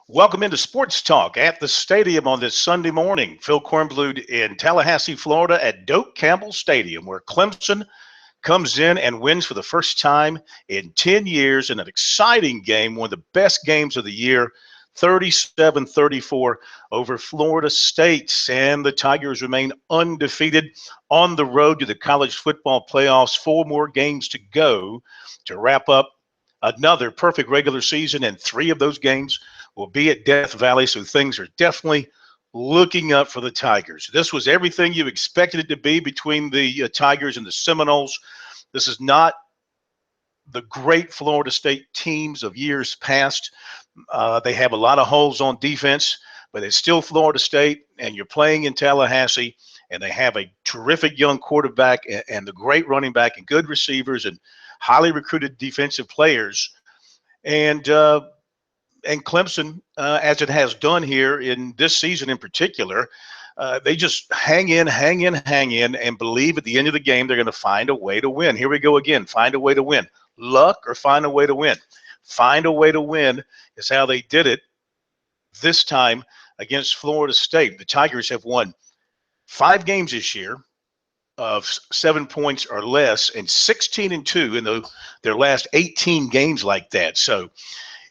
Welcome into Sports Talk at the stadium on this Sunday morning. Phil Kornbluth in Tallahassee, Florida at Doak Campbell Stadium, where Clemson comes in and wins for the first time in 10 years in an exciting game, one of the best games of the year, 37-34 over Florida State. And the Tigers remain undefeated on the road to the college football playoffs. 4 more games to go to wrap up another perfect regular season, and 3 of those games will be at Death Valley, so things are definitely looking up for the Tigers. This was everything you expected it to be between the Tigers and the Seminoles. This is not the great Florida State teams of years past. They have a lot of holes on defense, but it's still Florida State, and you're playing in Tallahassee, and they have a terrific young quarterback and the great running back and good receivers and highly recruited defensive players. And Clemson, as it has done here in this season in particular, they just hang in, and believe at the end of the game they're going to find a way to win. Here we go again, find a way to win. Luck or find a way to win. Find a way to win is how they did it this time against Florida State. The Tigers have won 5 games this year of 7 points or less, and 16-2 in their last 18 games like that. So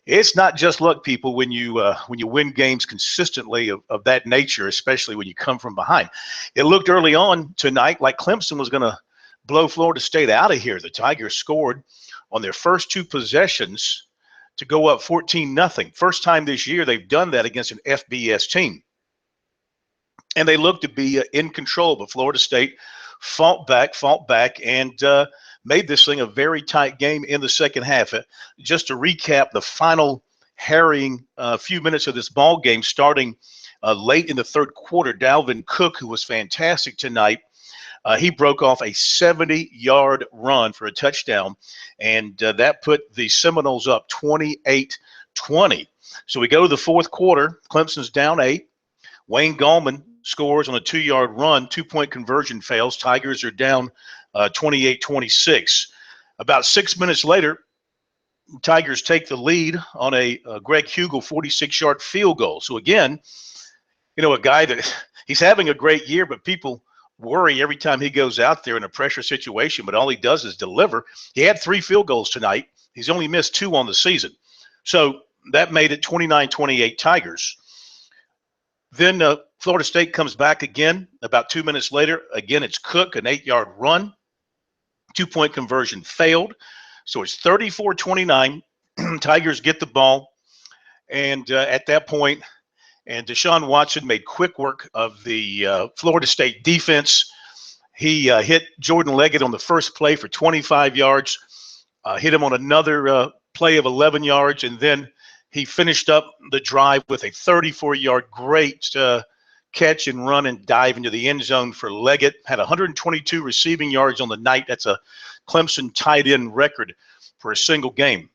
it's not just luck, people, when you win games consistently of that nature, especially when you come from behind. It looked early on tonight like Clemson was going to blow Florida State out of here. The Tigers scored on their first 2 possessions to go up 14-0. First time this year they've done that against an FBS team. And they looked to be in control, but Florida State fought back, and made this thing a very tight game in the second half. Just to recap the final harrying few minutes of this ball game, starting late in the third quarter, Dalvin Cook, who was fantastic tonight, he broke off a 70-yard run for a touchdown, and that put the Seminoles up 28-20. So we go to the fourth quarter. Clemson's down 8. Wayne Gallman scores on a 2-yard run. 2-point conversion fails. Tigers are down 28-26. About 6 minutes later, Tigers take the lead on a Greg Hugel 46-yard field goal. So again, a guy that he's having a great year, but people worry every time he goes out there in a pressure situation, but all he does is deliver. He had 3 field goals tonight. He's only missed 2 on the season. So that made it 29-28 Tigers. Then Florida State comes back again about 2 minutes later. Again, it's Cook, an 8-yard run. 2-point conversion failed. So it's 34-29. Tigers get the ball. And at that point, and Deshaun Watson made quick work of the Florida State defense. He hit Jordan Leggett on the first play for 25 yards, hit him on another play of 11 yards, and then he finished up the drive with a 34-yard great catch and run and dive into the end zone for Leggett. Had 122 receiving yards on the night. That's a Clemson tight end record for a single game.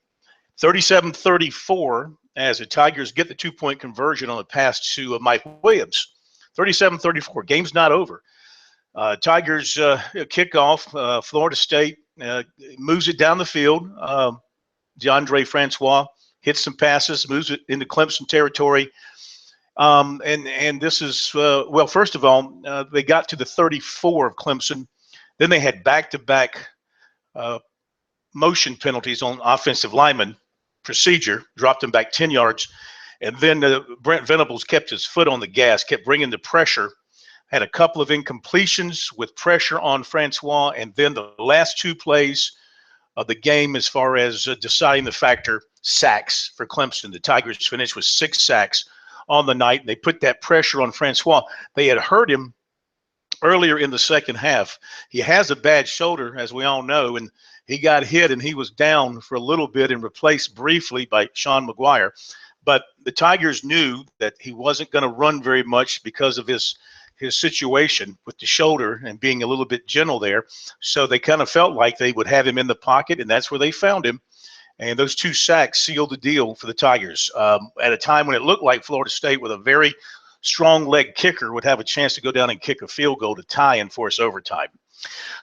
37-34 as the Tigers get the 2-point conversion on the pass to Mike Williams. 37-34. Game's not over. Tigers kick off. Florida State moves it down the field. DeAndre Francois hits some passes, moves it into Clemson territory. And this is, first of all, they got to the 34 of Clemson. Then they had back-to-back motion penalties on offensive lineman procedure, dropped him back 10 yards. And then Brent Venables kept his foot on the gas, kept bringing the pressure, had a couple of incompletions with pressure on Francois. And then the last 2 plays of the game, as far as deciding the factor, sacks for Clemson. The Tigers finished with 6 sacks on the night. They put that pressure on Francois. They had hurt him earlier in the second half. He has a bad shoulder, as we all know, and he got hit and he was down for a little bit and replaced briefly by Sean McGuire. But the Tigers knew that he wasn't going to run very much because of his situation with the shoulder and being a little bit gentle there. So they kind of felt like they would have him in the pocket, and that's where they found him. And those 2 sacks sealed the deal for the Tigers at a time when it looked like Florida State, with a very strong leg kicker, would have a chance to go down and kick a field goal to tie and force overtime.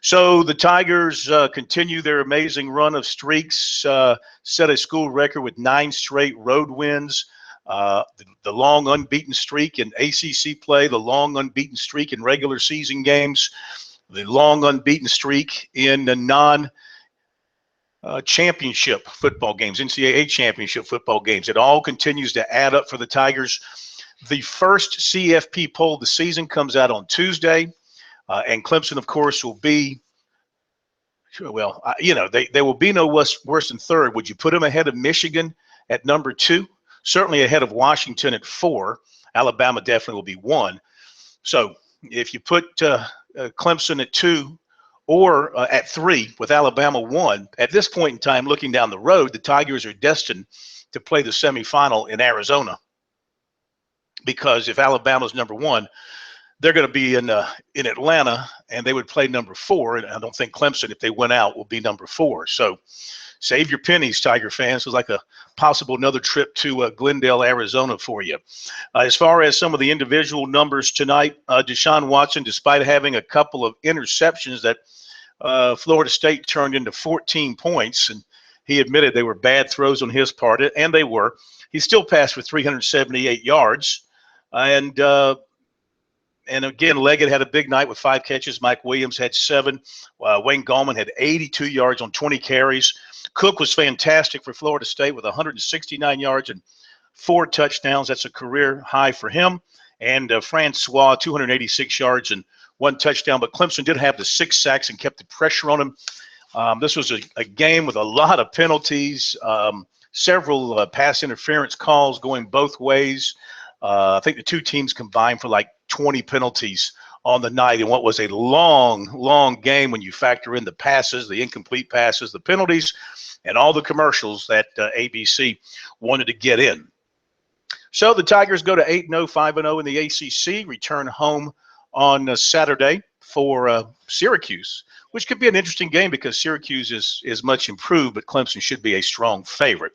So the Tigers continue their amazing run of streaks, set a school record with 9 straight road wins. The long unbeaten streak in ACC play, the long unbeaten streak in regular season games, the long unbeaten streak in the non-championship football games, NCAA championship football games. It all continues to add up for the Tigers. The first CFP poll of the season comes out on Tuesday, and Clemson, of course, will be well, they will be no worse than third. Would you put them ahead of Michigan at number 2? Certainly ahead of Washington at 4. Alabama definitely will be 1. So if you put Clemson at 2 or at 3 with Alabama 1, at this point in time, looking down the road, the Tigers are destined to play the semifinal in Arizona. Because if Alabama's number 1, they're going to be in Atlanta, and they would play number 4. And I don't think Clemson, if they went out, will be number 4. So save your pennies, Tiger fans. It's like a possible another trip to Glendale, Arizona for you. As far as some of the individual numbers tonight, Deshaun Watson, despite having a couple of interceptions that Florida State turned into 14 points, and he admitted they were bad throws on his part, and they were. He still passed for 378 yards. And again, Leggett had a big night with 5 catches. Mike Williams had 7. Wayne Gallman had 82 yards on 20 carries. Cook was fantastic for Florida State with 169 yards and 4 touchdowns. That's a career high for him. And Francois, 286 yards and 1 touchdown. But Clemson did have the 6 sacks and kept the pressure on him. This was a game with a lot of penalties, several pass interference calls going both ways. I think the two teams combined for like 20 penalties on the night in what was a long, long game when you factor in the passes, the incomplete passes, the penalties, and all the commercials that ABC wanted to get in. So the Tigers go to 8-0, 5-0 in the ACC, return home on Saturday for Syracuse, which could be an interesting game because Syracuse is much improved, but Clemson should be a strong favorite.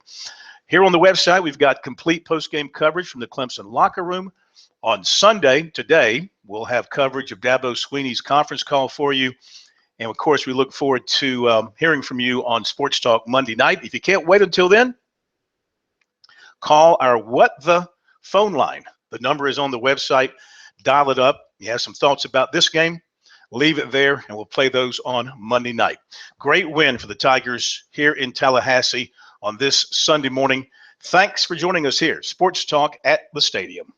Here on the website, we've got complete post-game coverage from the Clemson locker room. On Sunday, today, we'll have coverage of Dabo Swinney's conference call for you. And, of course, we look forward to hearing from you on Sports Talk Monday night. If you can't wait until then, call our What the phone line. The number is on the website. Dial it up. You have some thoughts about this game, leave it there, and we'll play those on Monday night. Great win for the Tigers here in Tallahassee on this Sunday morning. Thanks for joining us here. Sports Talk at the Stadium.